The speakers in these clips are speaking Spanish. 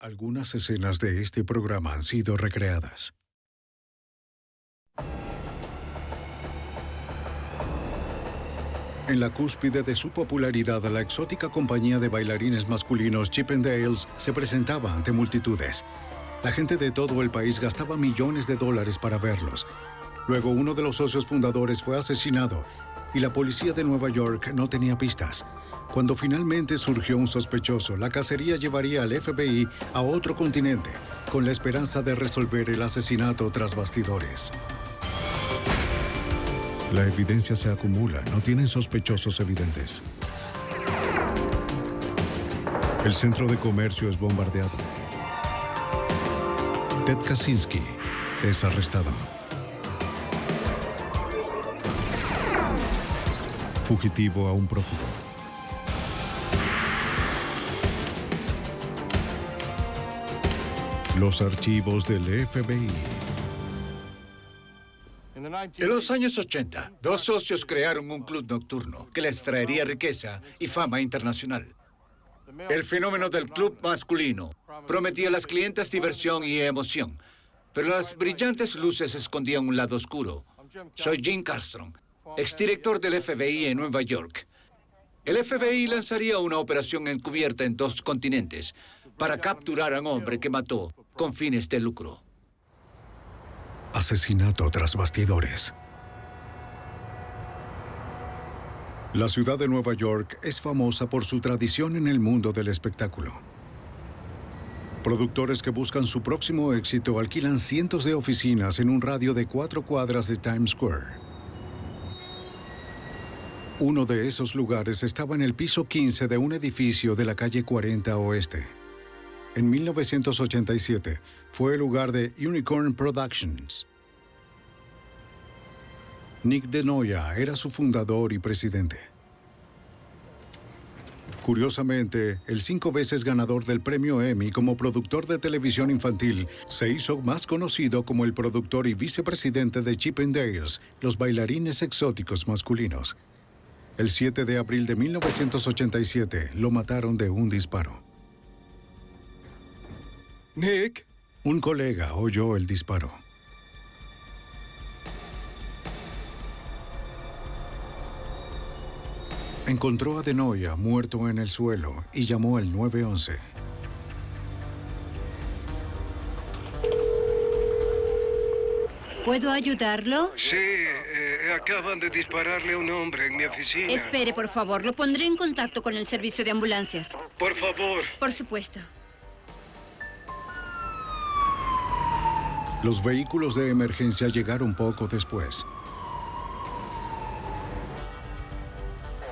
Algunas escenas de este programa han sido recreadas. En la cúspide de su popularidad, la exótica compañía de bailarines masculinos Chippendales se presentaba ante multitudes. La gente de todo el país gastaba millones de dólares para verlos. Luego, uno de los socios fundadores fue asesinado y la policía de Nueva York no tenía pistas. Cuando finalmente surgió un sospechoso, la cacería llevaría al FBI a otro continente, con la esperanza de resolver el asesinato tras bastidores. La evidencia se acumula, no tienen sospechosos evidentes. El centro de comercio es bombardeado. Ted Kaczynski es arrestado. Fugitivo a un prófugo. Los archivos del FBI. En los años 80, dos socios crearon un club nocturno que les traería riqueza y fama internacional. El fenómeno del club masculino prometía a las clientas diversión y emoción, pero las brillantes luces escondían un lado oscuro. Soy Jim Karlstrom, exdirector del FBI en Nueva York. El FBI lanzaría una operación encubierta en 2 continentes para capturar a un hombre que mató con fines de lucro. Asesinato tras bastidores. La ciudad de Nueva York es famosa por su tradición en el mundo del espectáculo. Productores que buscan su próximo éxito alquilan cientos de oficinas en un radio de 4 cuadras de Times Square. Uno de esos lugares estaba en el piso 15 de un edificio de la calle 40 Oeste. En 1987 fue el lugar de Unicorn Productions. Nick DeNoia era su fundador y presidente. Curiosamente, el 5 veces ganador del premio Emmy como productor de televisión infantil se hizo más conocido como el productor y vicepresidente de Chippendales, los bailarines exóticos masculinos. El 7 de abril de 1987 lo mataron de un disparo. Nick. Un colega oyó el disparo. Encontró a DeNoia muerto en el suelo y llamó al 911. ¿Puedo ayudarlo? Sí, acaban de dispararle a un hombre en mi oficina. Espere, por favor. Lo pondré en contacto con el servicio de ambulancias. Por favor. Por supuesto. Los vehículos de emergencia llegaron poco después.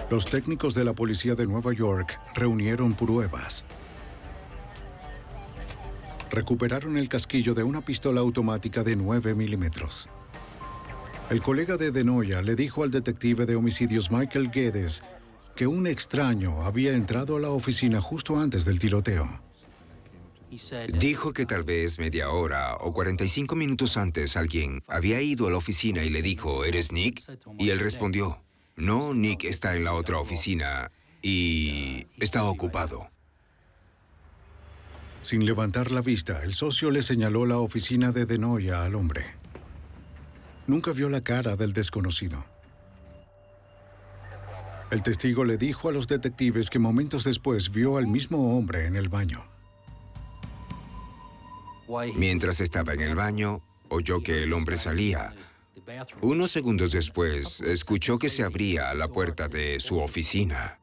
Los técnicos de la policía de Nueva York reunieron pruebas. Recuperaron el casquillo de una pistola automática de 9 milímetros. El colega de DeNoia le dijo al detective de homicidios Michael Guedes que un extraño había entrado a la oficina justo antes del tiroteo. Dijo que tal vez media hora o 45 minutos antes alguien había ido a la oficina y le dijo, ¿eres Nick? Y él respondió, no, Nick está en la otra oficina y está ocupado. Sin levantar la vista, el socio le señaló la oficina de DeNoia al hombre. Nunca vio la cara del desconocido. El testigo le dijo a los detectives que momentos después vio al mismo hombre en el baño. Mientras estaba en el baño, oyó que el hombre salía. Unos segundos después, escuchó que se abría la puerta de su oficina.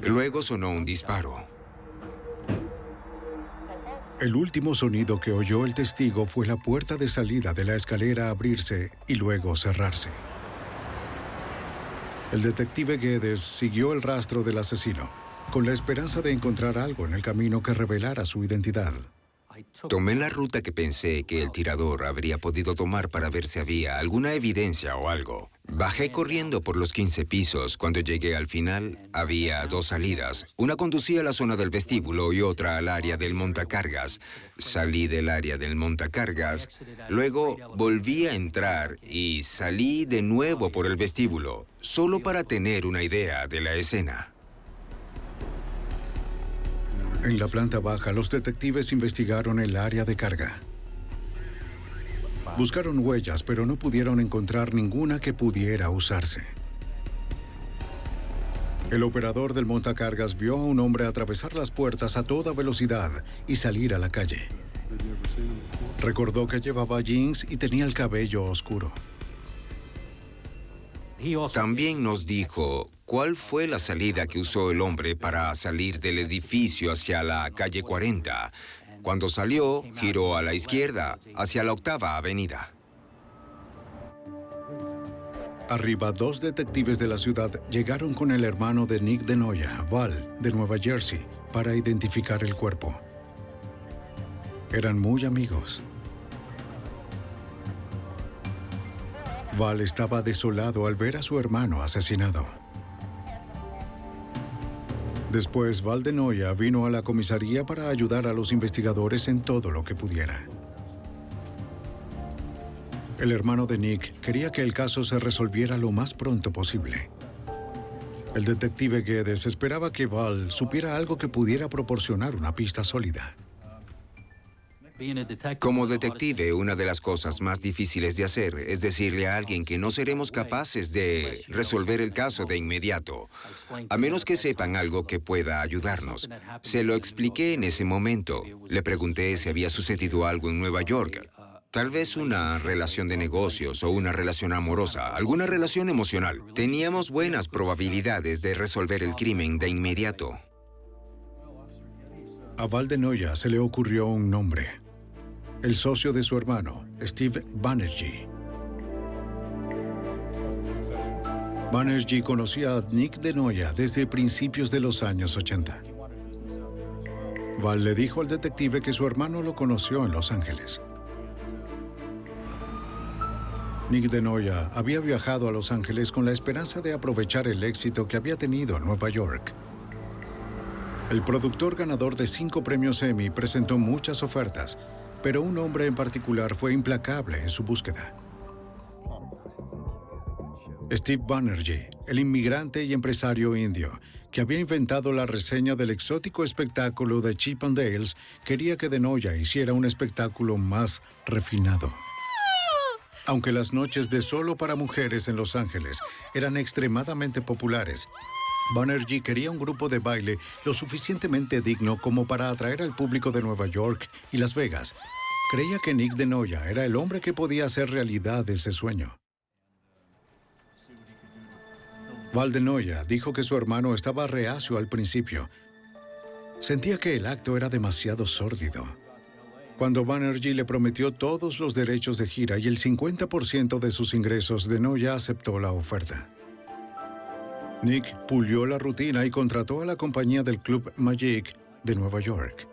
Luego sonó un disparo. El último sonido que oyó el testigo fue la puerta de salida de la escalera abrirse y luego cerrarse. El detective Guedes siguió el rastro del asesino, con la esperanza de encontrar algo en el camino que revelara su identidad. Tomé la ruta que pensé que el tirador habría podido tomar para ver si había alguna evidencia o algo. Bajé corriendo por los 15 pisos. Cuando llegué al final, había 2 salidas. Una conducía a la zona del vestíbulo y otra al área del montacargas. Salí del área del montacargas, luego volví a entrar y salí de nuevo por el vestíbulo, solo para tener una idea de la escena. En la planta baja, los detectives investigaron el área de carga. Buscaron huellas, pero no pudieron encontrar ninguna que pudiera usarse. El operador del montacargas vio a un hombre atravesar las puertas a toda velocidad y salir a la calle. Recordó que llevaba jeans y tenía el cabello oscuro. También nos dijo cuál fue la salida que usó el hombre para salir del edificio hacia la calle 40. Cuando salió, giró a la izquierda, hacia la 8ª Avenida. Arriba, 2 detectives de la ciudad llegaron con el hermano de Nick DeNoia, Val, de Nueva Jersey, para identificar el cuerpo. Eran muy amigos. Val estaba desolado al ver a su hermano asesinado. Después, Val DeNoia vino a la comisaría para ayudar a los investigadores en todo lo que pudiera. El hermano de Nick quería que el caso se resolviera lo más pronto posible. El detective Guedes esperaba que Val supiera algo que pudiera proporcionar una pista sólida. Como detective, una de las cosas más difíciles de hacer es decirle a alguien que no seremos capaces de resolver el caso de inmediato, a menos que sepan algo que pueda ayudarnos. Se lo expliqué en ese momento. Le pregunté si había sucedido algo en Nueva York. Tal vez una relación de negocios o una relación amorosa, alguna relación emocional. Teníamos buenas probabilidades de resolver el crimen de inmediato. A Val DeNoia se le ocurrió un nombre: el socio de su hermano, Steve Banerjee. Banerjee conocía a Nick DeNoia desde principios de los años 80. Val le dijo al detective que su hermano lo conoció en Los Ángeles. Nick DeNoia había viajado a Los Ángeles con la esperanza de aprovechar el éxito que había tenido en Nueva York. El productor ganador de 5 premios Emmy presentó muchas ofertas, pero un hombre en particular fue implacable en su búsqueda. Steve Banerjee, el inmigrante y empresario indio, que había inventado la reseña del exótico espectáculo de Chip and Dale's, quería que DeNoia hiciera un espectáculo más refinado. Aunque las noches de solo para mujeres en Los Ángeles eran extremadamente populares, Banerjee quería un grupo de baile lo suficientemente digno como para atraer al público de Nueva York y Las Vegas. Creía que Nick DeNoia era el hombre que podía hacer realidad ese sueño. Val DeNoia dijo que su hermano estaba reacio al principio. Sentía que el acto era demasiado sórdido. Cuando Banerjee le prometió todos los derechos de gira y el 50% de sus ingresos, DeNoia aceptó la oferta. Nick pulió la rutina y contrató a la compañía del Club Magic de Nueva York.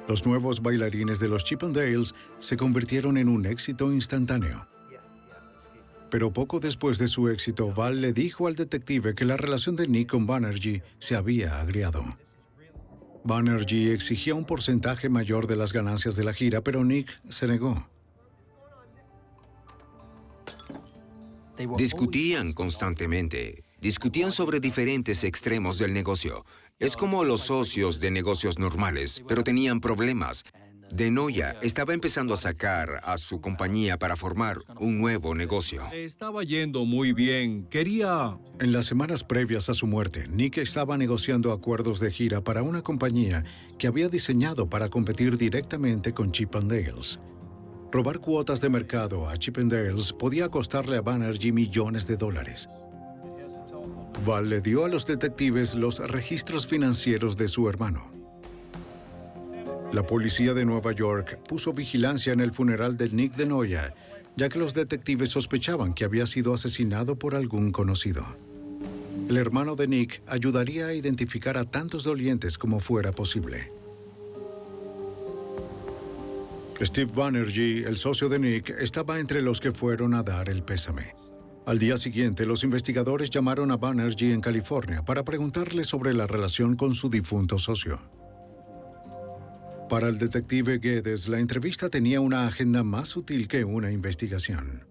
Los nuevos bailarines de los Chip and Dales se convirtieron en un éxito instantáneo. Pero poco después de su éxito, Val le dijo al detective que la relación de Nick con Banerjee se había agriado. Banerjee exigía un porcentaje mayor de las ganancias de la gira, pero Nick se negó. Discutían constantemente. Discutían sobre diferentes extremos del negocio. Es como los socios de negocios normales, pero tenían problemas. DeNoia estaba empezando a sacar a su compañía para formar un nuevo negocio. Le estaba yendo muy bien. Quería... En las semanas previas a su muerte, Nick estaba negociando acuerdos de gira para una compañía que había diseñado para competir directamente con Chip and Dale's. Robar cuotas de mercado a Chip and Dale's podía costarle a Banerjee millones de dólares. Val le dio a los detectives los registros financieros de su hermano. La policía de Nueva York puso vigilancia en el funeral de Nick DeNoia, ya que los detectives sospechaban que había sido asesinado por algún conocido. El hermano de Nick ayudaría a identificar a tantos dolientes como fuera posible. Steve Banerjee, el socio de Nick, estaba entre los que fueron a dar el pésame. Al día siguiente, los investigadores llamaron a Banerjee en California para preguntarle sobre la relación con su difunto socio. Para el detective Guedes, la entrevista tenía una agenda más sutil que una investigación.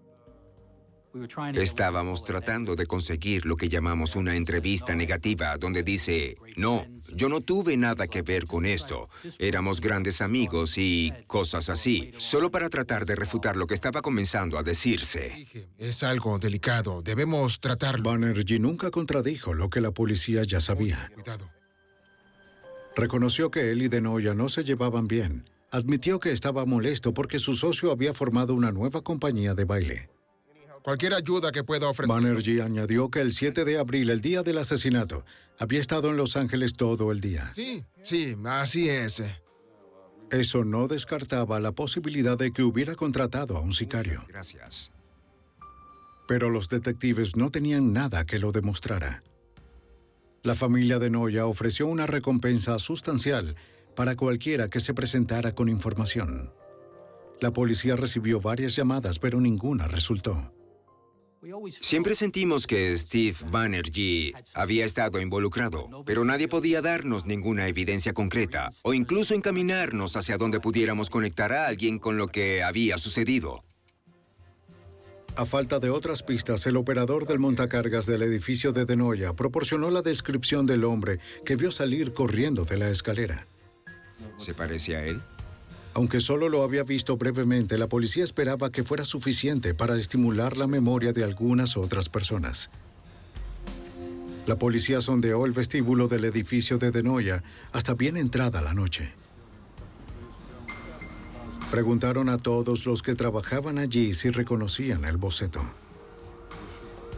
Estábamos tratando de conseguir lo que llamamos una entrevista negativa, donde dice, no, yo no tuve nada que ver con esto. Éramos grandes amigos y cosas así, solo para tratar de refutar lo que estaba comenzando a decirse. Es algo delicado. Debemos tratarlo. Banerjee nunca contradijo lo que la policía ya sabía. Cuidado. Reconoció que él y Denoya no se llevaban bien. Admitió que estaba molesto porque su socio había formado una nueva compañía de baile. Cualquier ayuda que pueda ofrecer. Banerjee añadió que el 7 de abril, el día del asesinato, había estado en Los Ángeles todo el día. Sí, así es. Eso no descartaba la posibilidad de que hubiera contratado a un sicario. Gracias. Pero los detectives no tenían nada que lo demostrara. La familia de Noya ofreció una recompensa sustancial para cualquiera que se presentara con información. La policía recibió varias llamadas, pero ninguna resultó. Siempre sentimos que Steve Banerjee había estado involucrado, pero nadie podía darnos ninguna evidencia concreta o incluso encaminarnos hacia donde pudiéramos conectar a alguien con lo que había sucedido. A falta de otras pistas, el operador del montacargas del edificio de Denoya proporcionó la descripción del hombre que vio salir corriendo de la escalera. ¿Se parece a él? Aunque solo lo había visto brevemente, la policía esperaba que fuera suficiente para estimular la memoria de algunas otras personas. La policía sondeó el vestíbulo del edificio de Denoya hasta bien entrada la noche. Preguntaron a todos los que trabajaban allí si reconocían el boceto.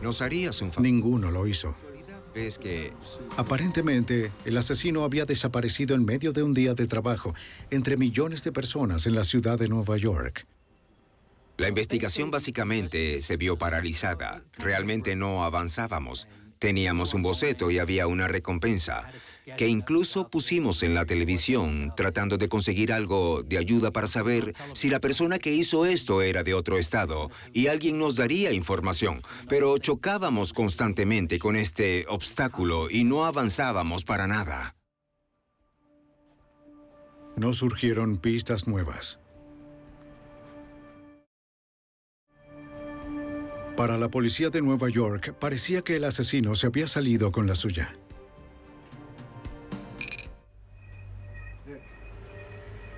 ¿Nos harías un favor? Ninguno lo hizo. ¿Ves que Aparentemente, el asesino había desaparecido en medio de un día de trabajo entre millones de personas en la ciudad de Nueva York? la investigación básicamente se vio paralizada? Realmente no avanzábamos. Teníamos un boceto y había una recompensa, que incluso pusimos en la televisión tratando de conseguir algo de ayuda para saber si la persona que hizo esto era de otro estado y alguien nos daría información. Pero chocábamos constantemente con este obstáculo y no avanzábamos para nada. No surgieron pistas nuevas. Para la policía de Nueva York, parecía que el asesino se había salido con la suya.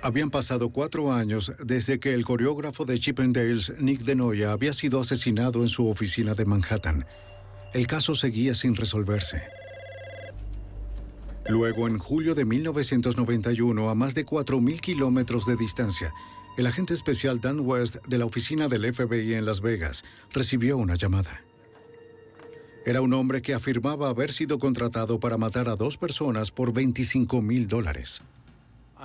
Habían pasado 4 años desde que el coreógrafo de Chippendales, Nick Denoya, había sido asesinado en su oficina de Manhattan. El caso seguía sin resolverse. Luego, en julio de 1991, a más de 4,000 kilómetros de distancia, el agente especial Dan West de la oficina del FBI en Las Vegas recibió una llamada. Era un hombre que afirmaba haber sido contratado para matar a 2 personas por $25,000.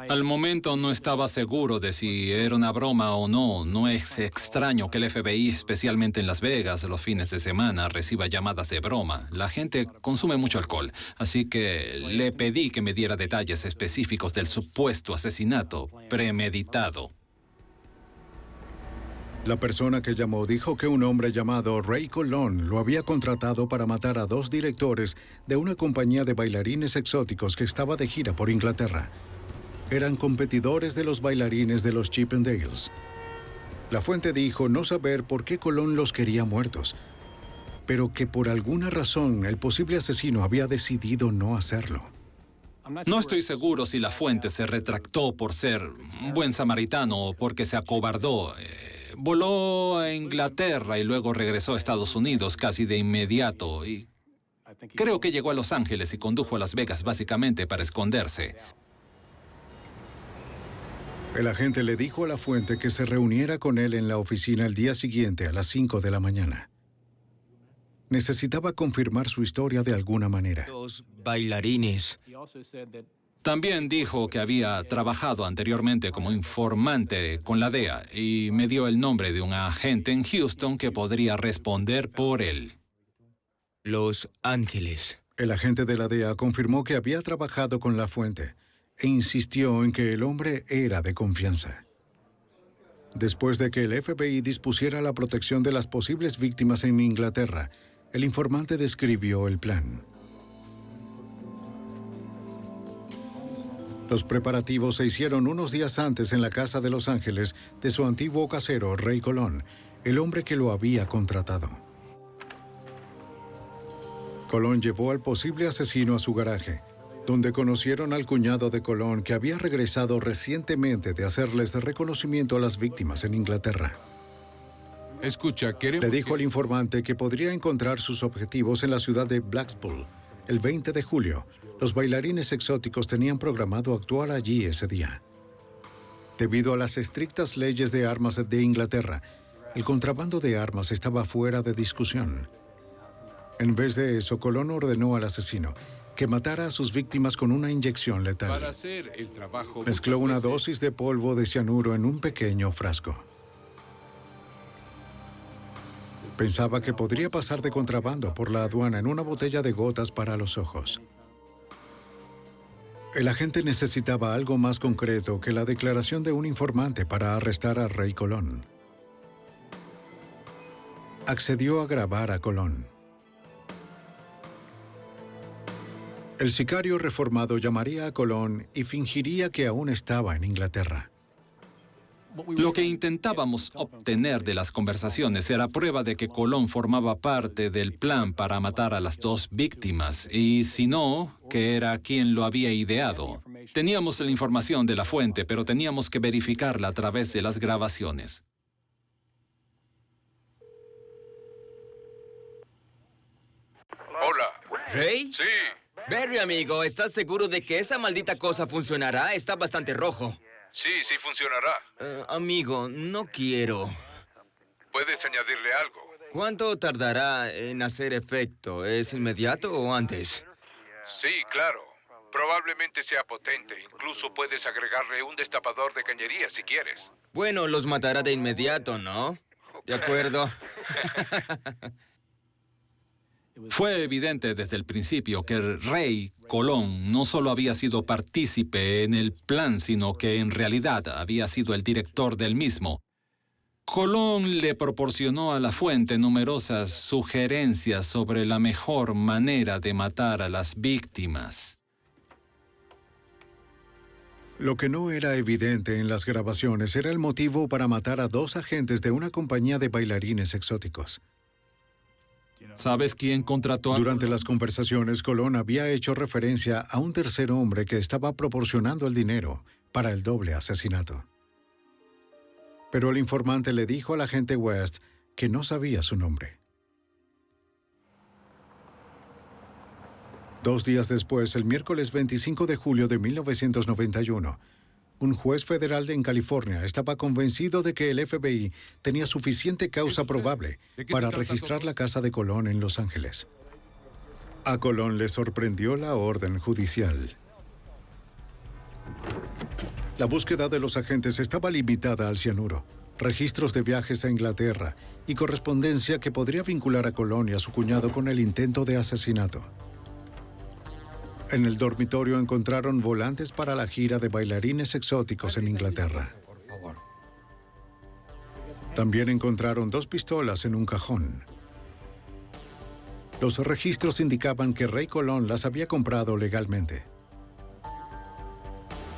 Al momento no estaba seguro de si era una broma o no. No es extraño que el FBI, especialmente en Las Vegas, los fines de semana, reciba llamadas de broma. La gente consume mucho alcohol, así que le pedí que me diera detalles específicos del supuesto asesinato premeditado. La persona que llamó dijo que un hombre llamado Ray Colón lo había contratado para matar a 2 directores de una compañía de bailarines exóticos que estaba de gira por Inglaterra. Eran competidores de los bailarines de los Chippendales. La fuente dijo no saber por qué Colón los quería muertos, pero que por alguna razón el posible asesino había decidido no hacerlo. No estoy seguro si la fuente se retractó por ser un buen samaritano o porque se acobardó. Voló a Inglaterra y luego regresó a Estados Unidos casi de inmediato. Y creo que llegó a Los Ángeles y condujo a Las Vegas básicamente para esconderse. El agente le dijo a la fuente que se reuniera con él en la oficina el día siguiente a las 5 de la mañana. Necesitaba confirmar su historia de alguna manera. Los bailarines. También dijo que había trabajado anteriormente como informante con la DEA y me dio el nombre de un agente en Houston que podría responder por él. Los Ángeles. El agente de la DEA confirmó que había trabajado con la fuente e insistió en que el hombre era de confianza. Después de que el FBI dispusiera la protección de las posibles víctimas en Inglaterra, el informante describió el plan. Los preparativos se hicieron unos días antes en la casa de Los Ángeles de su antiguo casero, Ray Colón, el hombre que lo había contratado. Colón llevó al posible asesino a su garaje, donde conocieron al cuñado de Colón, que había regresado recientemente de hacerles reconocimiento a las víctimas en Inglaterra. Escucha, queremos... Le dijo al informante que podría encontrar sus objetivos en la ciudad de Blackpool. El 20 de julio, los bailarines exóticos tenían programado actuar allí ese día. Debido a las estrictas leyes de armas de Inglaterra, el contrabando de armas estaba fuera de discusión. En vez de eso, Colón ordenó al asesino que matara a sus víctimas con una inyección letal. Para hacer el trabajo Mezcló una muchas veces- dosis de polvo de cianuro en un pequeño frasco. Pensaba que podría pasar de contrabando por la aduana en una botella de gotas para los ojos. El agente necesitaba algo más concreto que la declaración de un informante para arrestar a Rey Colón. Accedió a grabar a Colón. El sicario reformado llamaría a Colón y fingiría que aún estaba en Inglaterra. Lo que intentábamos obtener de las conversaciones era prueba de que Colón formaba parte del plan para matar a las dos víctimas, y si no, que era quien lo había ideado. Teníamos la información de la fuente, pero teníamos que verificarla a través de las grabaciones. Hola. ¿Rey? Sí. Barry, amigo, ¿estás seguro de que esa maldita cosa funcionará? Está bastante rojo. Sí, sí funcionará. Amigo, no quiero. Puedes añadirle algo. ¿Cuánto tardará en hacer efecto? ¿Es inmediato o antes? Sí, claro. Probablemente sea potente. Incluso puedes agregarle un destapador de cañería si quieres. Bueno, los matará de inmediato, ¿no? De acuerdo. Fue evidente desde el principio que el Rey Colón no solo había sido partícipe en el plan, sino que en realidad había sido el director del mismo. Colón le proporcionó a la fuente numerosas sugerencias sobre la mejor manera de matar a las víctimas. Lo que no era evidente en las grabaciones era el motivo para matar a dos agentes de una compañía de bailarines exóticos. ¿Sabes quién contrató a Durante las conversaciones, Colón había hecho referencia a un tercer hombre que estaba proporcionando el dinero para el doble asesinato. Pero el informante le dijo al agente West que no sabía su nombre. 2 días después, el miércoles 25 de julio de 1991, un juez federal en California estaba convencido de que el FBI tenía suficiente causa probable para registrar la casa de Colón en Los Ángeles. A Colón le sorprendió la orden judicial. La búsqueda de los agentes estaba limitada al cianuro, registros de viajes a Inglaterra y correspondencia que podría vincular a Colón y a su cuñado con el intento de asesinato. En el dormitorio encontraron volantes para la gira de bailarines exóticos en Inglaterra. También encontraron 2 pistolas en un cajón. Los registros indicaban que Rey Colón las había comprado legalmente.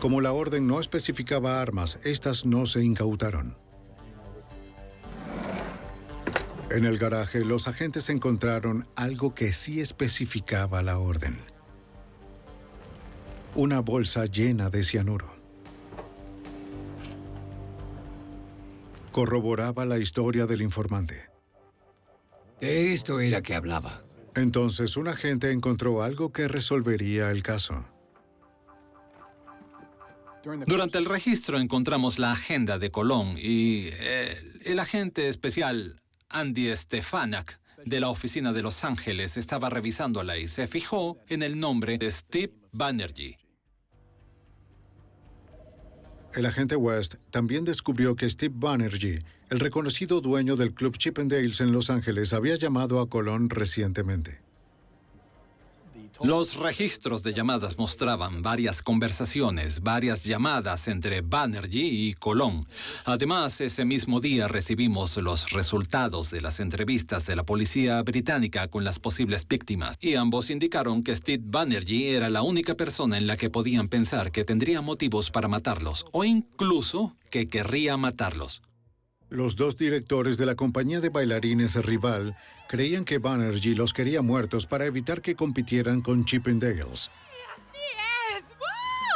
Como la orden no especificaba armas, estas no se incautaron. En el garaje, los agentes encontraron algo que sí especificaba la orden: una bolsa llena de cianuro. Corroboraba la historia del informante. De esto era que hablaba. Entonces, un agente encontró algo que resolvería el caso. Durante el registro encontramos la agenda de Colón y el agente especial Andy Stefanak de la oficina de Los Ángeles estaba revisándola y se fijó en el nombre de Steve Banerjee. El agente West también descubrió que Steve Banerjee, el reconocido dueño del club Chippendales en Los Ángeles, había llamado a Colón recientemente. Los registros de llamadas mostraban varias conversaciones, varias llamadas entre Banerjee y Colón. Además, ese mismo día recibimos los resultados de las entrevistas de la policía británica con las posibles víctimas, y ambos indicaron que Steve Banerjee era la única persona en la que podían pensar que tendría motivos para matarlos, o incluso que querría matarlos. Los dos directores de la compañía de bailarines rival creían que Banerjee los quería muertos para evitar que compitieran con Chippendales.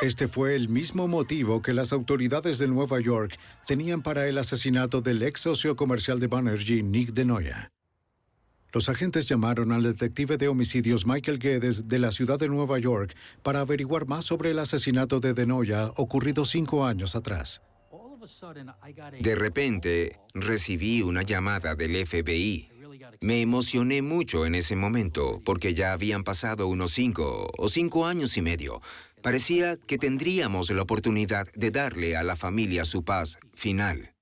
Este fue el mismo motivo que las autoridades de Nueva York tenían para el asesinato del ex socio comercial de Banerjee, Nick DeNoia. Los agentes llamaron al detective de homicidios Michael Guedes de la ciudad de Nueva York para averiguar más sobre el asesinato de DeNoia ocurrido 5 años atrás. De repente, recibí una llamada del FBI. Me emocioné mucho en ese momento, porque ya habían pasado unos 5 años y medio. Parecía que tendríamos la oportunidad de darle a la familia su paz final.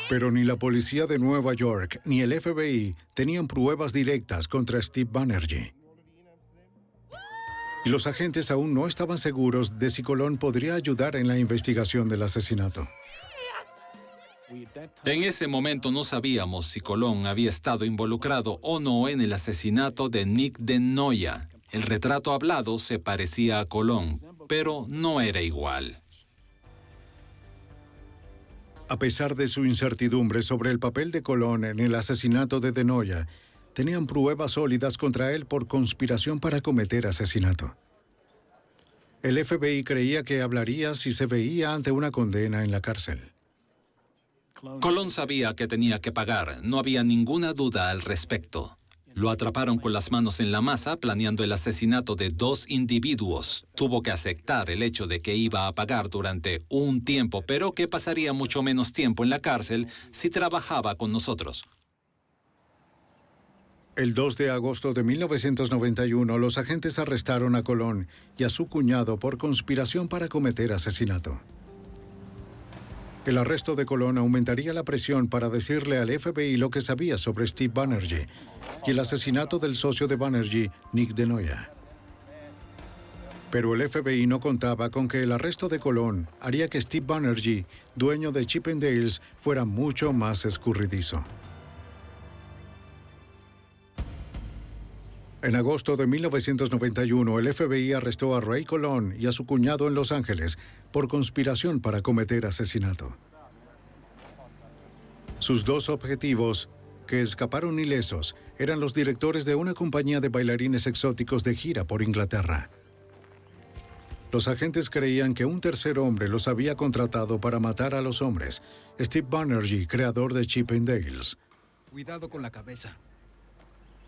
Pero ni la policía de Nueva York ni el FBI tenían pruebas directas contra Steve Banerjee. Y los agentes aún no estaban seguros de si Colón podría ayudar en la investigación del asesinato. En ese momento no sabíamos si Colón había estado involucrado o no en el asesinato de Nick DeNoia. El retrato hablado se parecía a Colón, pero no era igual. A pesar de su incertidumbre sobre el papel de Colón en el asesinato de DeNoia, tenían pruebas sólidas contra él por conspiración para cometer asesinato. El FBI creía que hablaría si se veía ante una condena en la cárcel. Colón sabía que tenía que pagar, no había ninguna duda al respecto. Lo atraparon con las manos en la masa planeando el asesinato de 2 individuos. Tuvo que aceptar el hecho de que iba a pagar durante un tiempo, pero que pasaría mucho menos tiempo en la cárcel si trabajaba con nosotros. El 2 de agosto de 1991, los agentes arrestaron a Colón y a su cuñado por conspiración para cometer asesinato. El arresto de Colón aumentaría la presión para decirle al FBI lo que sabía sobre Steve Banerjee y el asesinato del socio de Banerjee, Nick DeNoia. Pero el FBI no contaba con que el arresto de Colón haría que Steve Banerjee, dueño de Chippendales, fuera mucho más escurridizo. En agosto de 1991, el FBI arrestó a Ray Colón y a su cuñado en Los Ángeles por conspiración para cometer asesinato. Sus 2 objetivos, que escaparon ilesos, eran los directores de una compañía de bailarines exóticos de gira por Inglaterra. Los agentes creían que un tercer hombre los había contratado para matar a los hombres, Steve Banerjee, creador de Chippendales. Cuidado con la cabeza.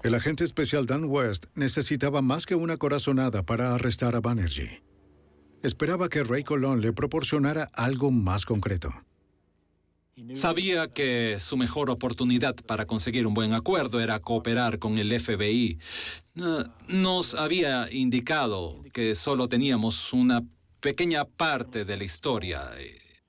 El agente especial Dan West necesitaba más que una corazonada para arrestar a Banerjee. Esperaba que Ray Colón le proporcionara algo más concreto. Sabía que su mejor oportunidad para conseguir un buen acuerdo era cooperar con el FBI. Nos había indicado que solo teníamos una pequeña parte de la historia.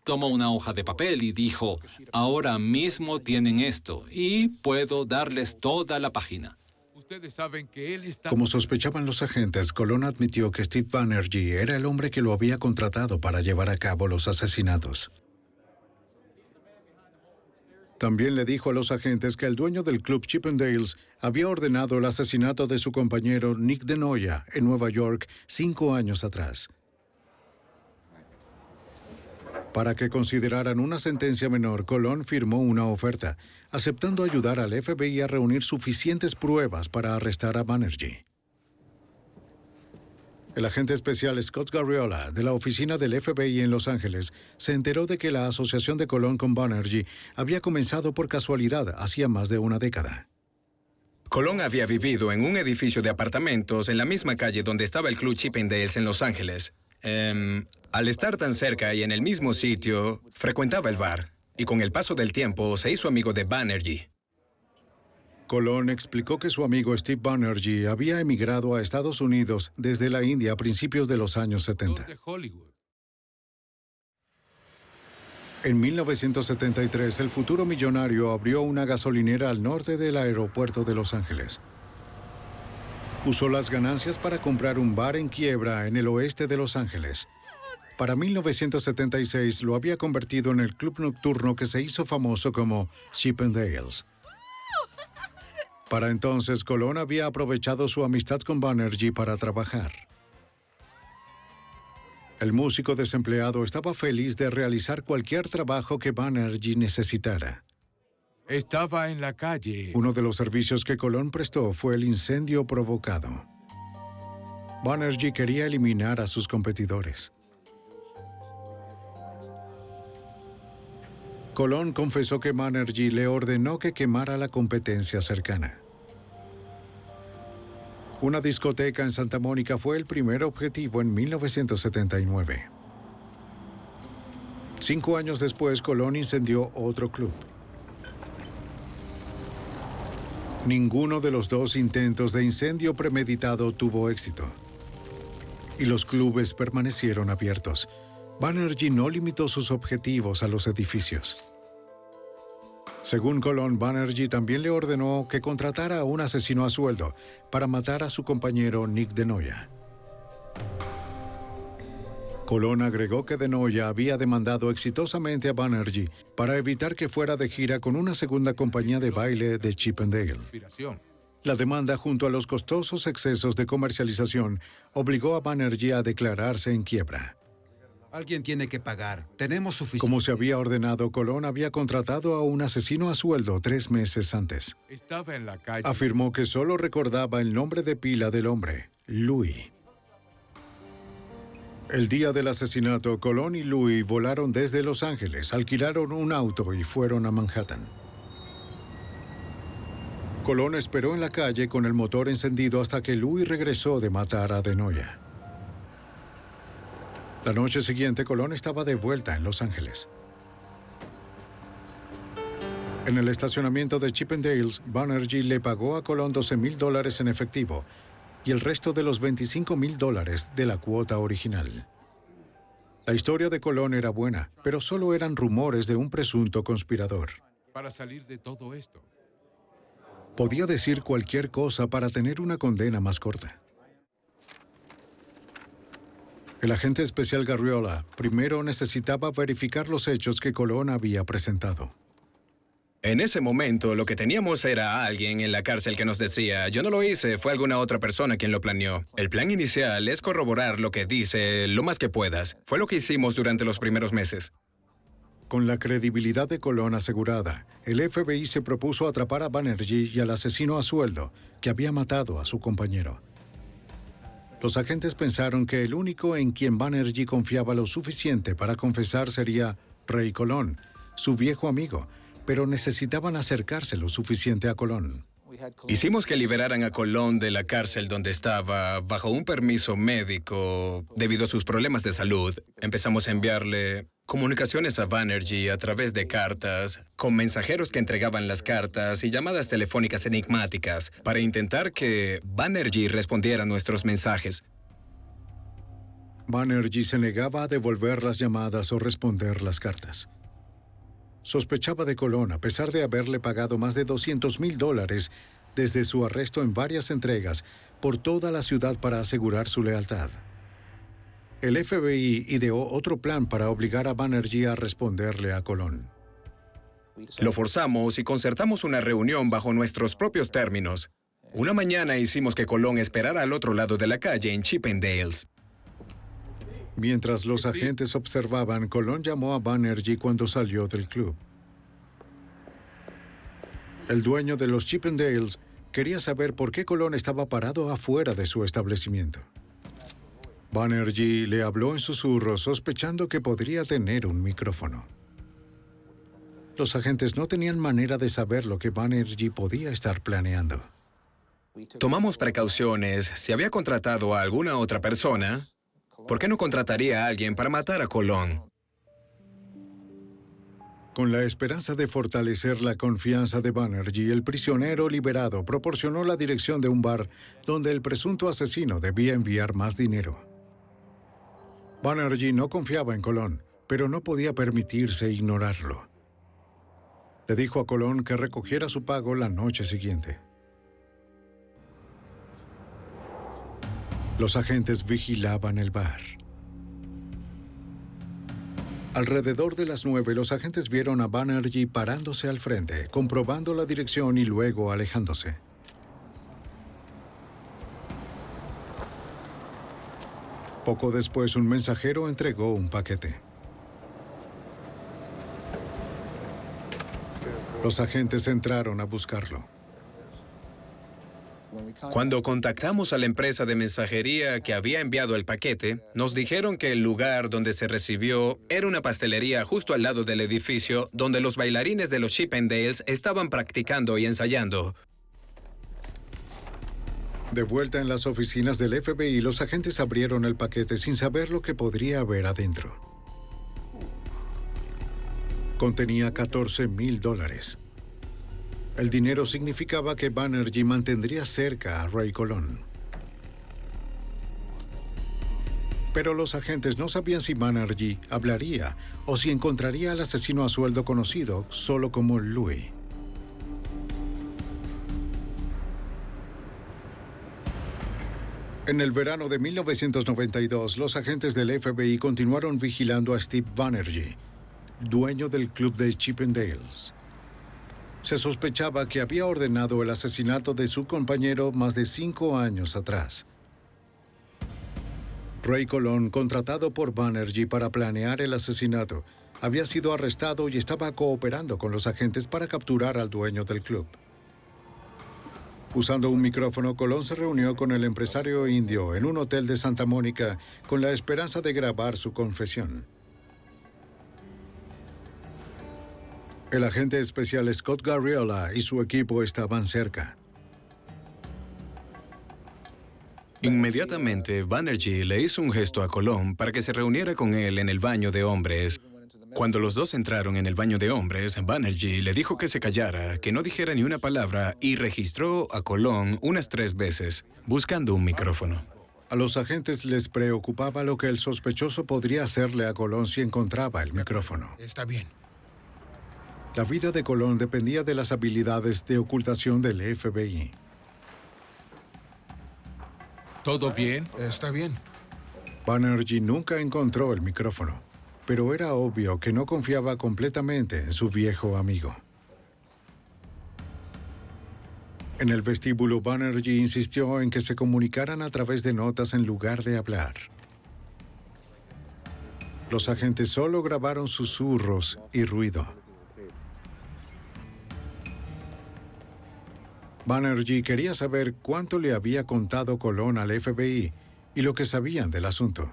Tomó una hoja de papel y dijo, ahora mismo tienen esto y puedo darles toda la página. Ustedes saben que él está... Como sospechaban los agentes, Colón admitió que Steve Banerjee era el hombre que lo había contratado para llevar a cabo los asesinatos. También le dijo a los agentes que el dueño del club Chippendales había ordenado el asesinato de su compañero Nick DeNoia en Nueva York 5 años atrás. Para que consideraran una sentencia menor, Colón firmó una oferta, aceptando ayudar al FBI a reunir suficientes pruebas para arrestar a Banerjee. El agente especial Scott Garriola, de la oficina del FBI en Los Ángeles, se enteró de que la asociación de Colón con Banerjee había comenzado por casualidad hacía más de una década. Colón había vivido en un edificio de apartamentos en la misma calle donde estaba el club Chippendales en Los Ángeles. Al estar tan cerca y en el mismo sitio, frecuentaba el bar. Y con el paso del tiempo, se hizo amigo de Banerjee. Colón explicó que su amigo Steve Banerjee había emigrado a Estados Unidos desde la India a principios de los años 70. En 1973, el futuro millonario abrió una gasolinera al norte del aeropuerto de Los Ángeles. Usó las ganancias para comprar un bar en quiebra en el oeste de Los Ángeles. Para 1976 lo había convertido en el club nocturno que se hizo famoso como Chippendales. Para entonces, Colón había aprovechado su amistad con Banerjee para trabajar. El músico desempleado estaba feliz de realizar cualquier trabajo que Banerjee necesitara. Estaba en la calle. Uno de los servicios que Colón prestó fue el incendio provocado. Banerjee quería eliminar a sus competidores. Colón confesó que Banerjee le ordenó que quemara la competencia cercana. Una discoteca en Santa Mónica fue el primer objetivo en 1979. 5 años después, Colón incendió otro club. Ninguno de los 2 intentos de incendio premeditado tuvo éxito. Y los clubes permanecieron abiertos. Banerjee no limitó sus objetivos a los edificios. Según Colón, Banerjee también le ordenó que contratara a un asesino a sueldo para matar a su compañero Nick DeNoia. Colón agregó que DeNoia había demandado exitosamente a Banerjee para evitar que fuera de gira con una segunda compañía de baile de Chip 'n Dale. La demanda, junto a los costosos excesos de comercialización, obligó a Banerjee a declararse en quiebra. Alguien tiene que pagar. Tenemos suficiente. Como se había ordenado, Colón había contratado a un asesino a sueldo 3 meses antes. Estaba en la calle. Afirmó que solo recordaba el nombre de pila del hombre, Louis. El día del asesinato, Colón y Louis volaron desde Los Ángeles, alquilaron un auto y fueron a Manhattan. Colón esperó en la calle con el motor encendido hasta que Louis regresó de matar a DeNoia. La noche siguiente, Colón estaba de vuelta en Los Ángeles. En el estacionamiento de Chip 'n Dale's, Banerjee le pagó a Colón $12,000 en efectivo y el resto de los $25,000 de la cuota original. La historia de Colón era buena, pero solo eran rumores de un presunto conspirador. Para salir de todo esto. Podía decir cualquier cosa para tener una condena más corta. El agente especial Garriola primero necesitaba verificar los hechos que Colón había presentado. En ese momento, lo que teníamos era a alguien en la cárcel que nos decía, yo no lo hice, fue alguna otra persona quien lo planeó. El plan inicial es corroborar lo que dice lo más que puedas. Fue lo que hicimos durante los primeros meses. Con la credibilidad de Colón asegurada, el FBI se propuso atrapar a Banerjee y al asesino a sueldo que había matado a su compañero. Los agentes pensaron que el único en quien Banerjee confiaba lo suficiente para confesar sería Ray Colón, su viejo amigo, pero necesitaban acercarse lo suficiente a Colón. Hicimos que liberaran a Colón de la cárcel donde estaba bajo un permiso médico debido a sus problemas de salud. Empezamos a enviarle comunicaciones a Banerjee a través de cartas, con mensajeros que entregaban las cartas y llamadas telefónicas enigmáticas para intentar que Banerjee respondiera a nuestros mensajes. Banerjee se negaba a devolver las llamadas o responder las cartas. Sospechaba de Colón a pesar de haberle pagado más de $200,000 desde su arresto en varias entregas por toda la ciudad para asegurar su lealtad. El FBI ideó otro plan para obligar a Banerjee a responderle a Colón. Lo forzamos y concertamos una reunión bajo nuestros propios términos. Una mañana hicimos que Colón esperara al otro lado de la calle en Chip 'n Dale's. Mientras los agentes observaban, Colón llamó a Banerjee cuando salió del club. El dueño de los Chip 'n Dale's quería saber por qué Colón estaba parado afuera de su establecimiento. Banerjee le habló en susurro, sospechando que podría tener un micrófono. Los agentes no tenían manera de saber lo que Banerjee podía estar planeando. Tomamos precauciones. Si había contratado a alguna otra persona, ¿por qué no contrataría a alguien para matar a Colón? Con la esperanza de fortalecer la confianza de Banerjee, el prisionero liberado proporcionó la dirección de un bar donde el presunto asesino debía enviar más dinero. Banerjee no confiaba en Colón, pero no podía permitirse ignorarlo. Le dijo a Colón que recogiera su pago la noche siguiente. Los agentes vigilaban el bar. Alrededor de las 9, los agentes vieron a Banerjee parándose al frente, comprobando la dirección y luego alejándose. Poco después, un mensajero entregó un paquete. Los agentes entraron a buscarlo. Cuando contactamos a la empresa de mensajería que había enviado el paquete, nos dijeron que el lugar donde se recibió era una pastelería justo al lado del edificio donde los bailarines de los Chippendales estaban practicando y ensayando. De vuelta en las oficinas del FBI, los agentes abrieron el paquete sin saber lo que podría haber adentro. Contenía $14,000. El dinero significaba que Banerjee mantendría cerca a Ray Colón. Pero los agentes no sabían si Banerjee hablaría o si encontraría al asesino a sueldo conocido solo como Louis. En el verano de 1992, los agentes del FBI continuaron vigilando a Steve Banerjee, dueño del club de Chippendales. Se sospechaba que había ordenado el asesinato de su compañero más de 5 años atrás. Ray Colón, contratado por Banerjee para planear el asesinato, había sido arrestado y estaba cooperando con los agentes para capturar al dueño del club. Usando un micrófono, Colón se reunió con el empresario indio en un hotel de Santa Mónica con la esperanza de grabar su confesión. El agente especial Scott Garriola y su equipo estaban cerca. Inmediatamente, Banerjee le hizo un gesto a Colón para que se reuniera con él en el baño de hombres. Cuando los dos entraron en el baño de hombres, Banerjee le dijo que se callara, que no dijera ni una palabra y registró a Colón unas 3 veces, buscando un micrófono. A los agentes les preocupaba lo que el sospechoso podría hacerle a Colón si encontraba el micrófono. Está bien. La vida de Colón dependía de las habilidades de ocultación del FBI. ¿Todo bien? Está bien. Banerjee nunca encontró el micrófono, pero era obvio que no confiaba completamente en su viejo amigo. En el vestíbulo, Banerjee insistió en que se comunicaran a través de notas en lugar de hablar. Los agentes solo grabaron susurros y ruido. Banerjee quería saber cuánto le había contado Colón al FBI y lo que sabían del asunto.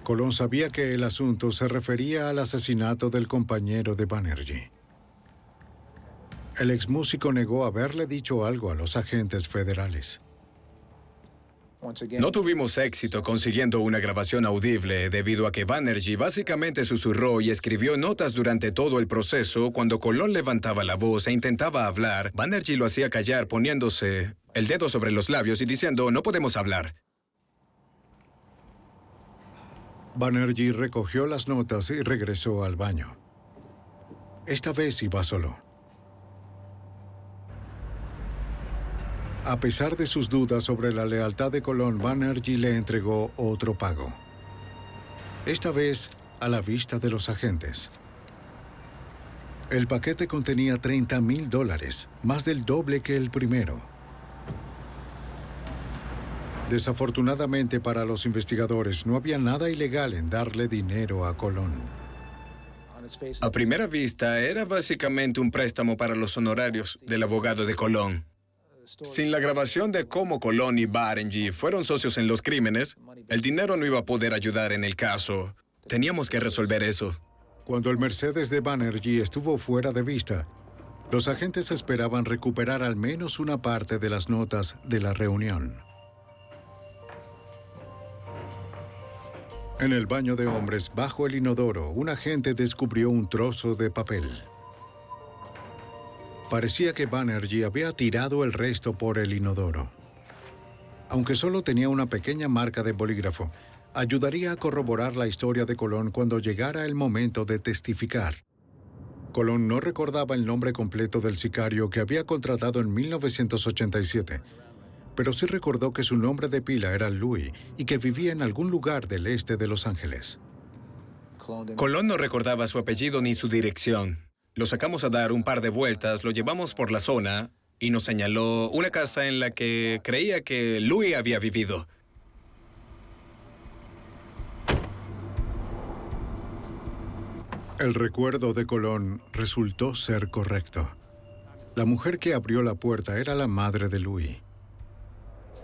Colón sabía que el asunto se refería al asesinato del compañero de Banerjee. El exmúsico negó haberle dicho algo a los agentes federales. No tuvimos éxito consiguiendo una grabación audible debido a que Banerjee básicamente susurró y escribió notas durante todo el proceso. Cuando Colón levantaba la voz e intentaba hablar, Banerjee lo hacía callar poniéndose el dedo sobre los labios y diciendo, no podemos hablar. Banerjee recogió las notas y regresó al baño. Esta vez iba solo. A pesar de sus dudas sobre la lealtad de Colón, Banerjee le entregó otro pago. Esta vez a la vista de los agentes. El paquete contenía $30,000, más del doble que el primero. Desafortunadamente para los investigadores, no había nada ilegal en darle dinero a Colón. A primera vista, era básicamente un préstamo para los honorarios del abogado de Colón. Sin la grabación de cómo Colón y Banerjee fueron socios en los crímenes, el dinero no iba a poder ayudar en el caso. Teníamos que resolver eso. Cuando el Mercedes de Banerjee estuvo fuera de vista, los agentes esperaban recuperar al menos una parte de las notas de la reunión. En el baño de hombres, bajo el inodoro, un agente descubrió un trozo de papel. Parecía que Banerjee había tirado el resto por el inodoro. Aunque solo tenía una pequeña marca de bolígrafo, ayudaría a corroborar la historia de Colón cuando llegara el momento de testificar. Colón no recordaba el nombre completo del sicario que había contratado en 1987, pero sí recordó que su nombre de pila era Louis y que vivía en algún lugar del este de Los Ángeles. Colón no recordaba su apellido ni su dirección. Lo sacamos a dar un par de vueltas, lo llevamos por la zona y nos señaló una casa en la que creía que Louis había vivido. El recuerdo de Colón resultó ser correcto. La mujer que abrió la puerta era la madre de Louis.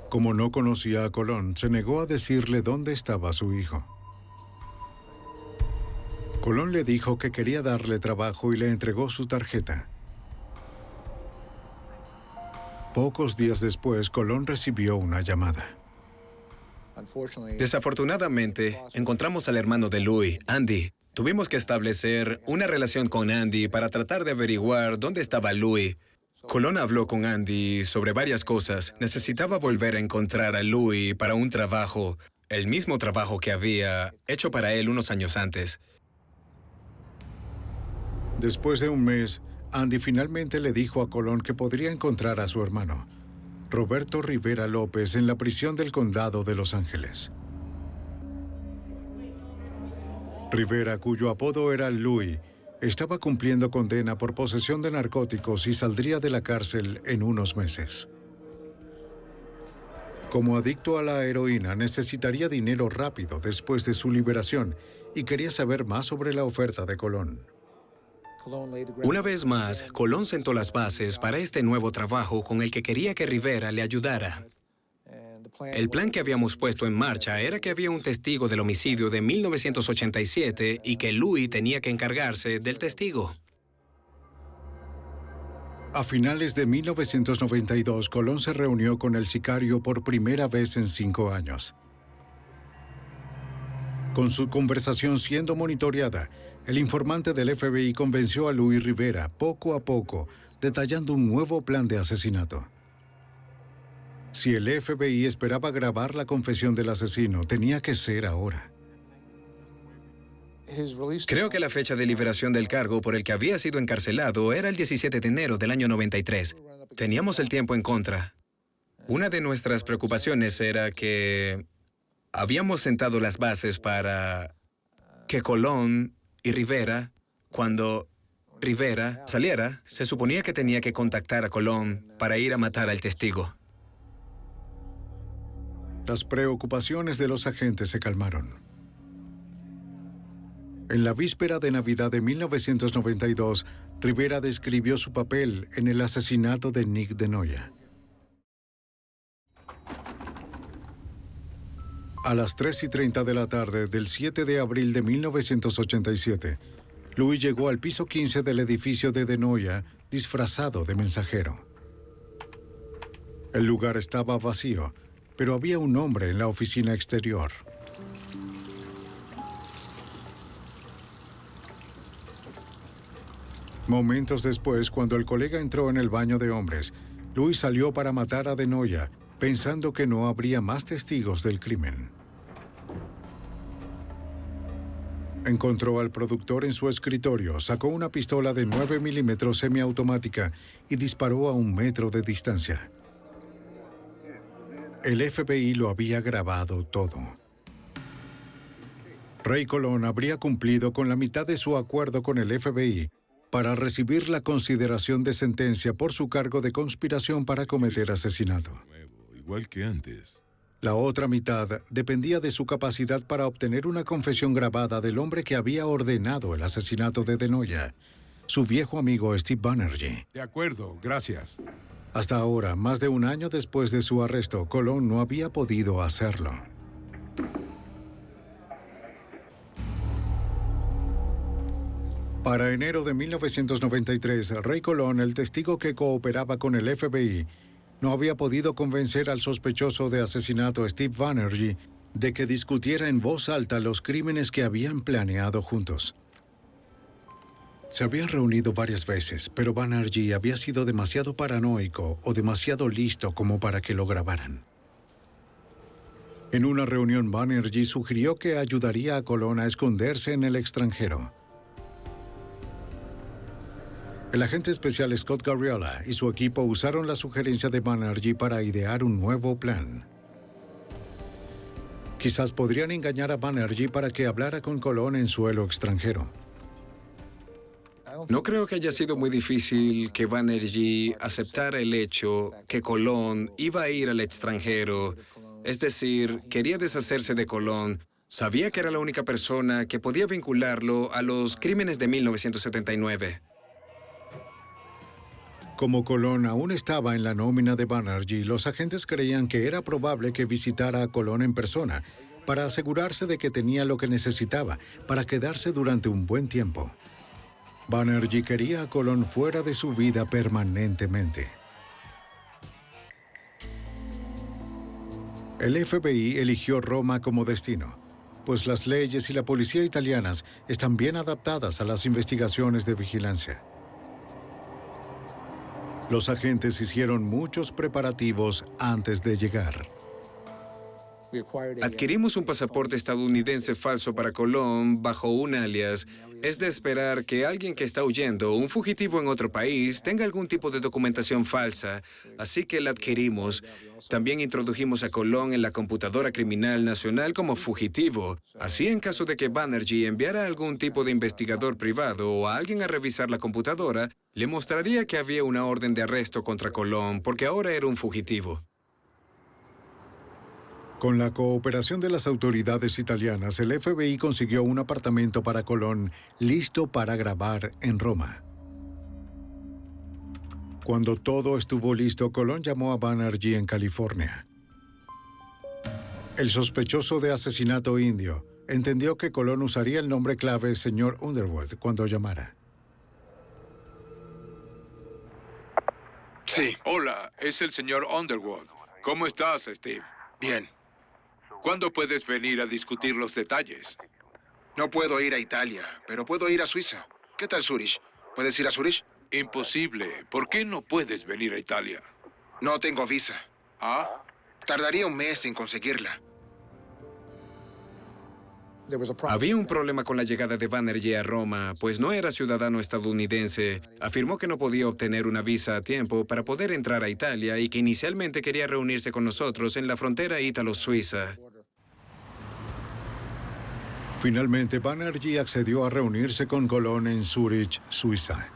Como no conocía a Colón, se negó a decirle dónde estaba su hijo. Colón le dijo que quería darle trabajo y le entregó su tarjeta. Pocos días después, Colón recibió una llamada. Desafortunadamente, encontramos al hermano de Louis, Andy. Tuvimos que establecer una relación con Andy para tratar de averiguar dónde estaba Louis. Colón habló con Andy sobre varias cosas. Necesitaba volver a encontrar a Louis para un trabajo, el mismo trabajo que había hecho para él unos años antes. Después de un mes, Andy finalmente le dijo a Colón que podría encontrar a su hermano, Roberto Rivera López, en la prisión del condado de Los Ángeles. Rivera, cuyo apodo era Louis, estaba cumpliendo condena por posesión de narcóticos y saldría de la cárcel en unos meses. Como adicto a la heroína, necesitaría dinero rápido después de su liberación y quería saber más sobre la oferta de Colón. Una vez más, Colón sentó las bases para este nuevo trabajo con el que quería que Rivera le ayudara. El plan que habíamos puesto en marcha era que había un testigo del homicidio de 1987 y que Louis tenía que encargarse del testigo. A finales de 1992, Colón se reunió con el sicario por primera vez en 5 años. Con su conversación siendo monitoreada, el informante del FBI convenció a Louis Rivera poco a poco, detallando un nuevo plan de asesinato. Si el FBI esperaba grabar la confesión del asesino, tenía que ser ahora. Creo que la fecha de liberación del cargo por el que había sido encarcelado era el 17 de enero del año 93. Teníamos el tiempo en contra. Una de nuestras preocupaciones era que habíamos sentado las bases para que Colón y Rivera, cuando Rivera saliera, se suponía que tenía que contactar a Colón para ir a matar al testigo. Las preocupaciones de los agentes se calmaron. En la víspera de Navidad de 1992, Rivera describió su papel en el asesinato de Nick DeNoia. A las 3:30 de la tarde del 7 de abril de 1987, Louis llegó al piso 15 del edificio de DeNoia disfrazado de mensajero. El lugar estaba vacío, pero había un hombre en la oficina exterior. Momentos después, cuando el colega entró en el baño de hombres, Louis salió para matar a DeNoia, pensando que no habría más testigos del crimen. Encontró al productor en su escritorio, sacó una pistola de 9 milímetros semiautomática y disparó a 1 metro de distancia. El FBI lo había grabado todo. Ray Colón habría cumplido con la mitad de su acuerdo con el FBI para recibir la consideración de sentencia por su cargo de conspiración para cometer asesinato. Igual que antes. La otra mitad dependía de su capacidad para obtener una confesión grabada del hombre que había ordenado el asesinato de DeNoia, su viejo amigo Steve Banerjee. De acuerdo, gracias. Hasta ahora, más de 1 año después de su arresto, Colón no había podido hacerlo. Para enero de 1993, Ray Colón, el testigo que cooperaba con el FBI, no había podido convencer al sospechoso de asesinato Steve Banerjee de que discutiera en voz alta los crímenes que habían planeado juntos. Se habían reunido varias veces, pero Banerjee había sido demasiado paranoico o demasiado listo como para que lo grabaran. En una reunión, Banerjee sugirió que ayudaría a Colón a esconderse en el extranjero. El agente especial Scott Garriola y su equipo usaron la sugerencia de Banerjee para idear un nuevo plan. Quizás podrían engañar a Banerjee para que hablara con Colón en suelo extranjero. No creo que haya sido muy difícil que Banerjee aceptara el hecho que Colón iba a ir al extranjero. Es decir, quería deshacerse de Colón Sabía que era la única persona que podía vincularlo a los crímenes de 1979. Como Colón aún estaba en la nómina de Banerjee, los agentes creían que era probable que visitara a Colón en persona para asegurarse de que tenía lo que necesitaba para quedarse durante un buen tiempo. Banerjee quería a Colón fuera de su vida permanentemente. El FBI eligió Roma como destino, pues las leyes y la policía italianas están bien adaptadas a las investigaciones de vigilancia. Los agentes hicieron muchos preparativos antes de llegar. Adquirimos un pasaporte estadounidense falso para Colón bajo un alias. Es de esperar que alguien que está huyendo, un fugitivo en otro país, tenga algún tipo de documentación falsa, así que la adquirimos. También introdujimos a Colón en la computadora criminal nacional como fugitivo. Así, en caso de que Banerjee enviara a algún tipo de investigador privado o a alguien a revisar la computadora, le mostraría que había una orden de arresto contra Colón porque ahora era un fugitivo. Con la cooperación de las autoridades italianas, el FBI consiguió un apartamento para Colón listo para grabar en Roma. Cuando todo estuvo listo, Colón llamó a Banerjee en California. El sospechoso de asesinato indio entendió que Colón usaría el nombre clave Sr. Underwood cuando llamara. Sí. Hola, es el señor Underwood. ¿Cómo estás, Steve? Bien. ¿Cuándo puedes venir a discutir los detalles? No puedo ir a Italia, pero puedo ir a Suiza. ¿Qué tal Zurich? ¿Puedes ir a Zurich? Imposible. ¿Por qué no puedes venir a Italia? No tengo visa. ¿Ah? Tardaría un mes en conseguirla. Había un problema con la llegada de Banerjee a Roma, pues no era ciudadano estadounidense. Afirmó que no podía obtener una visa a tiempo para poder entrar a Italia y que inicialmente quería reunirse con nosotros en la frontera ítalo-suiza. Finalmente, Banerjee accedió a reunirse con Colón en Zúrich, Suiza.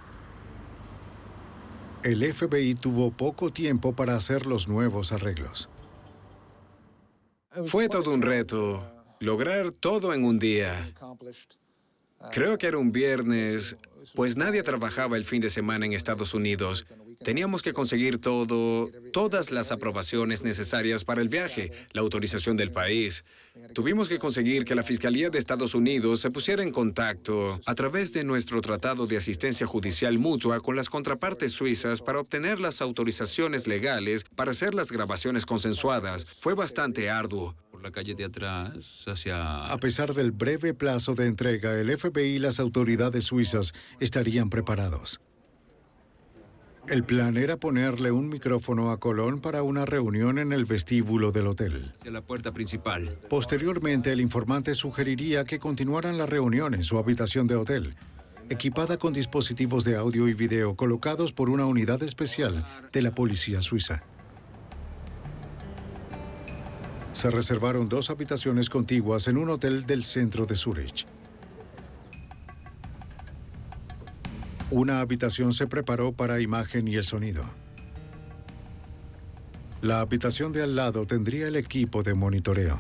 El FBI tuvo poco tiempo para hacer los nuevos arreglos. Fue todo un reto. Lograr todo en un día. Creo que era un viernes, pues nadie trabajaba el fin de semana en Estados Unidos. Teníamos que conseguir todas las aprobaciones necesarias para el viaje, la autorización del país. Tuvimos que conseguir que la Fiscalía de Estados Unidos se pusiera en contacto a través de nuestro Tratado de Asistencia Judicial Mutua con las contrapartes suizas para obtener las autorizaciones legales para hacer las grabaciones consensuadas. Fue bastante arduo. La calle de atrás, hacia... A pesar del breve plazo de entrega, el FBI y las autoridades suizas estarían preparados. El plan era ponerle un micrófono a Colón para una reunión en el vestíbulo del hotel. Hacia la puerta principal. Posteriormente, el informante sugeriría que continuaran la reunión en su habitación de hotel, equipada con dispositivos de audio y video colocados por una unidad especial de la policía suiza. Se reservaron 2 habitaciones contiguas en un hotel del centro de Zúrich. Una habitación se preparó para imagen y el sonido. La habitación de al lado tendría el equipo de monitoreo.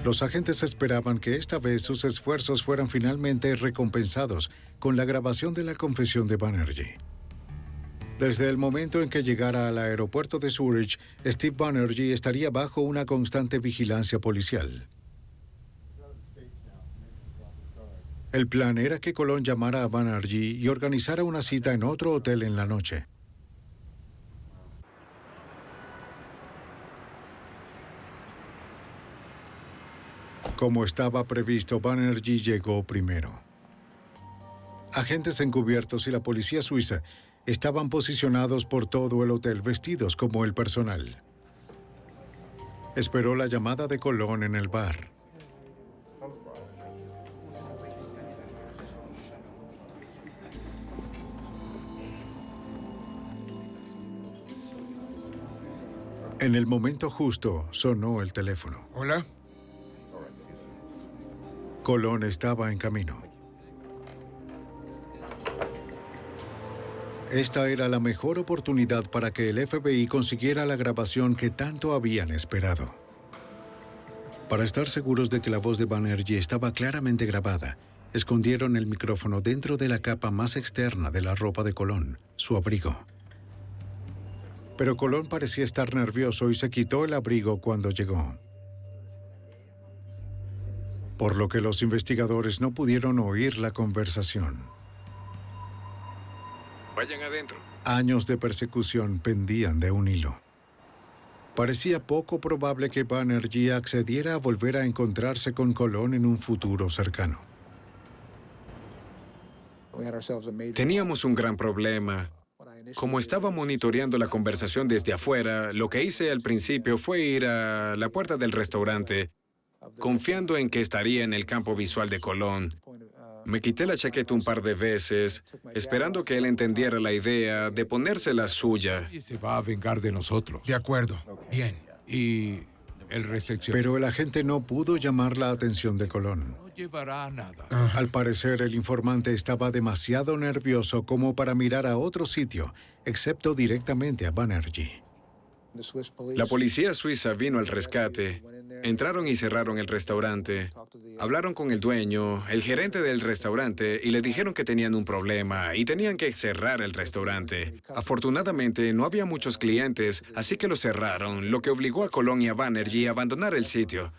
Los agentes esperaban que esta vez sus esfuerzos fueran finalmente recompensados con la grabación de la confesión de Banerjee. Desde el momento en que llegara al aeropuerto de Zúrich, Steve Banerjee estaría bajo una constante vigilancia policial. El plan era que Colón llamara a Banerjee y organizara una cita en otro hotel en la noche. Como estaba previsto, Banerjee llegó primero. Agentes encubiertos y la policía suiza estaban posicionados por todo el hotel vestidos como el personal. Esperó la llamada de Colón en el bar. En el momento justo, sonó el teléfono. ¿Hola? Colón estaba en camino. Esta era la mejor oportunidad para que el FBI consiguiera la grabación que tanto habían esperado. Para estar seguros de que la voz de Banerjee estaba claramente grabada, escondieron el micrófono dentro de la capa más externa de la ropa de Colón, su abrigo. Pero Colón parecía estar nervioso y se quitó el abrigo cuando llegó. Por lo que los investigadores no pudieron oír la conversación. Vayan adentro. Años de persecución pendían de un hilo. Parecía poco probable que Banerjee accediera a volver a encontrarse con Colón en un futuro cercano. Teníamos un gran problema. Como estaba monitoreando la conversación desde afuera, lo que hice al principio fue ir a la puerta del restaurante, confiando en que estaría en el campo visual de Colón. Me quité la chaqueta un par de veces, esperando que él entendiera la idea de ponerse la suya. Y se va a vengar de nosotros. De acuerdo. Bien. Y el recepcionista Pero el agente no pudo llamar la atención de Colón. no llevará a nada. Al parecer, el informante estaba demasiado nervioso como para mirar a otro sitio, excepto directamente a Banerjee. La policía suiza vino al rescate. Entraron y cerraron el restaurante. Hablaron con el dueño, el gerente del restaurante, y le dijeron que tenían un problema y tenían que cerrar el restaurante. Afortunadamente, no había muchos clientes, así que lo cerraron, lo que obligó a Colón y a Banerjee a abandonar el sitio.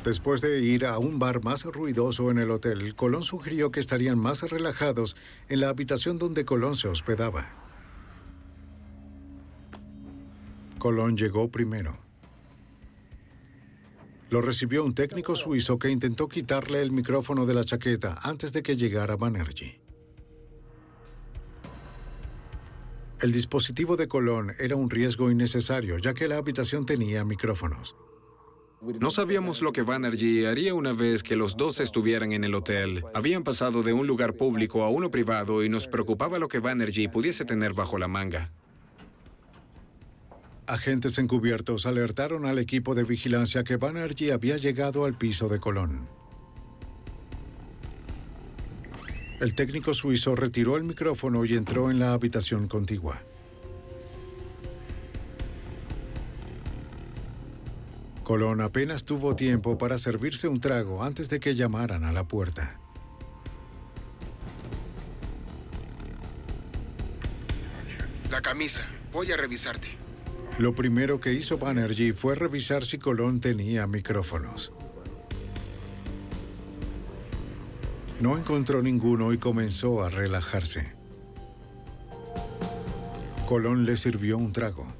Después de ir a un bar más ruidoso en el hotel, Colón sugirió que estarían más relajados en la habitación donde Colón se hospedaba. Colón llegó primero. Lo recibió un técnico suizo que intentó quitarle el micrófono de la chaqueta antes de que llegara Banerjee. El dispositivo de Colón era un riesgo innecesario, ya que la habitación tenía micrófonos. No sabíamos lo que Banerjee haría una vez que los dos estuvieran en el hotel. Habían pasado de un lugar público a uno privado y nos preocupaba lo que Banerjee pudiese tener bajo la manga. Agentes encubiertos alertaron al equipo de vigilancia que Banerjee había llegado al piso de Colón. El técnico suizo retiró el micrófono y entró en la habitación contigua. Colón apenas tuvo tiempo para servirse un trago antes de que llamaran a la puerta. La camisa. Voy a revisarte. Lo primero que hizo Banerjee fue revisar si Colón tenía micrófonos. No encontró ninguno y comenzó a relajarse. Colón le sirvió un trago.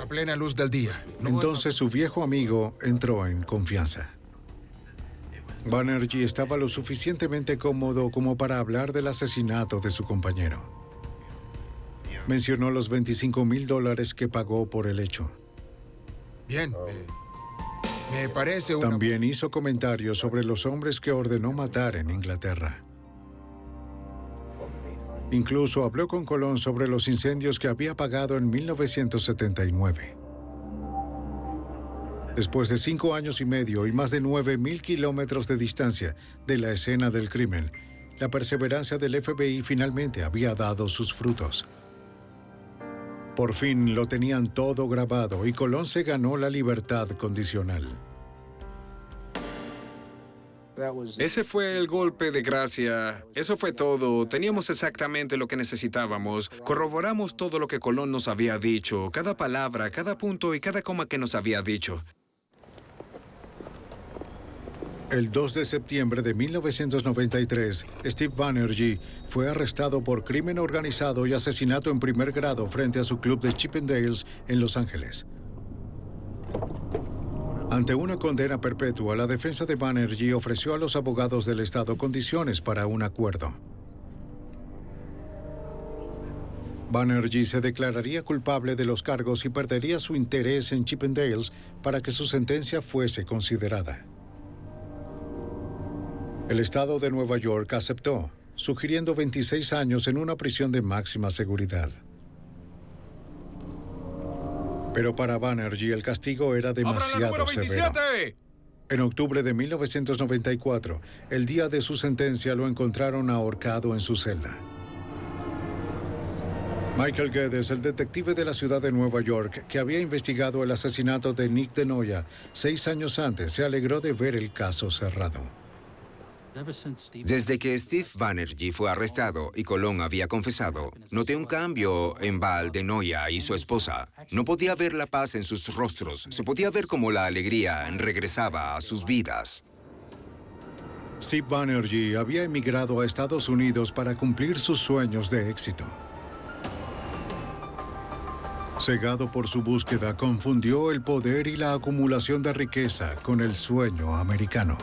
A plena luz del día. Entonces su viejo amigo entró en confianza. Banerjee estaba lo suficientemente cómodo como para hablar del asesinato de su compañero. Mencionó los $25,000 que pagó por el hecho. Bien. Me parece una... También hizo comentarios sobre los hombres que ordenó matar en Inglaterra. Incluso habló con Colón sobre los incendios que había apagado en 1979. Después de 5 años y medio y más de 9,000 kilómetros de distancia de la escena del crimen, la perseverancia del FBI finalmente había dado sus frutos. Por fin lo tenían todo grabado y Colón se ganó la libertad condicional. Ese fue el golpe de gracia. Eso fue todo. Teníamos exactamente lo que necesitábamos. Corroboramos todo lo que Colón nos había dicho, cada palabra, cada punto y cada coma que nos había dicho. El 2 de septiembre de 1993, Steve Banerjee fue arrestado por crimen organizado y asesinato en primer grado frente a su club de Chippendales en Los Ángeles. Ante una condena perpetua, la defensa de Banerjee ofreció a los abogados del Estado condiciones para un acuerdo. Banerjee se declararía culpable de los cargos y perdería su interés en Chippendales para que su sentencia fuese considerada. El Estado de Nueva York aceptó, sugiriendo 26 años en una prisión de máxima seguridad. Pero para Banerjee el castigo era demasiado severo. En octubre de 1994, el día de su sentencia lo encontraron ahorcado en su celda. Michael Guedes, el detective de la ciudad de Nueva York que había investigado el asesinato de Nick DeNoia 6 años antes, se alegró de ver el caso cerrado. Desde que Steve Banerjee fue arrestado y Colón había confesado, noté un cambio en Val DeNoia y su esposa. No podía ver la paz en sus rostros. Se podía ver cómo la alegría regresaba a sus vidas. Steve Banerjee había emigrado a Estados Unidos para cumplir sus sueños de éxito. Cegado por su búsqueda, confundió el poder y la acumulación de riqueza con el sueño americano.